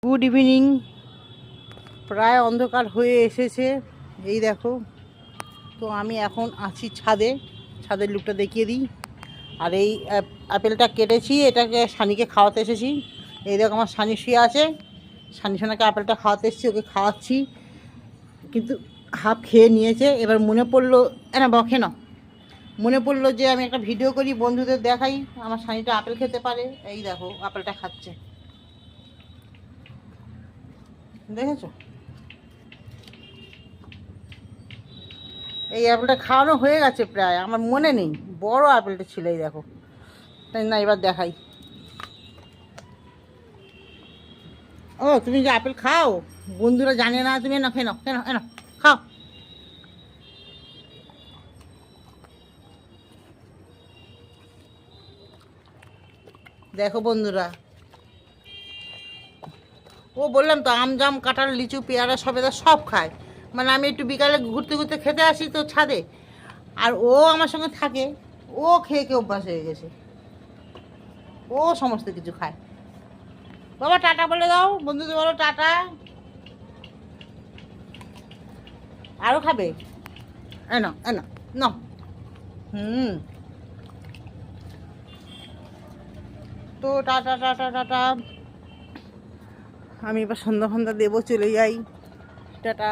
Good evening. প্রায় অন্ধকার হয়ে এসেছে, এই দেখো। তো আমি এখন আছি ছাদে, ছাদের লুকটা দেখিয়ে দিই। আর এই আপেলটা কেটেছি, এটাকে সানিকে খাওয়াতে এসেছি। এই দেখো আমার সানি শুয়ে আছে, সানি সোনাকে আপেলটা খাওয়াতে এসেছি, ওকে খাওয়াচ্ছি। কিন্তু হাফ খেয়ে নিয়েছে। এবার মনে পড়লো, না বখে না, মনে পড়লো যে আমি একটা ভিডিও করি, বন্ধুদের দেখাই আমার সানিটা আপেল খেতে পারে। এই দেখো আপেলটা খাচ্ছে, দেখেছো? এই আপেলটা খাওয়ানো হয়ে গেছে প্রায়, আমার মনে নেই বড় আপেলটা ছিল। এই দেখো, তাই না? এবার দেখাই। ও, তুমি যে আপেল খাও, বন্ধুরা জানে না তুমি। না খেয়ে নাও, কেন এনো খাও। দেখো বন্ধুরা, ও বললাম তো, আম জাম কাঁঠাল লিচু পেয়ারা সবেদা সব খায়। মানে আমি একটু বিকালে ঘুরতে ঘুরতে খেতে আসি তো ছাদে, আর ও আমার সঙ্গে থাকে। ও খেয়ে খেয়ে অভ্যাস হয়ে গেছে, ও সমস্ত কিছু খায়। বাবা টাটা বলে দাও, বন্ধুদের বলো টাটা। আরও খাবে? এনো এনো, ন। হুম। তো টাটা টাটা টাটা। আমি এবার সন্ধ্যা ফন্ধ্যা দেবো, চলে যাই। টাটা।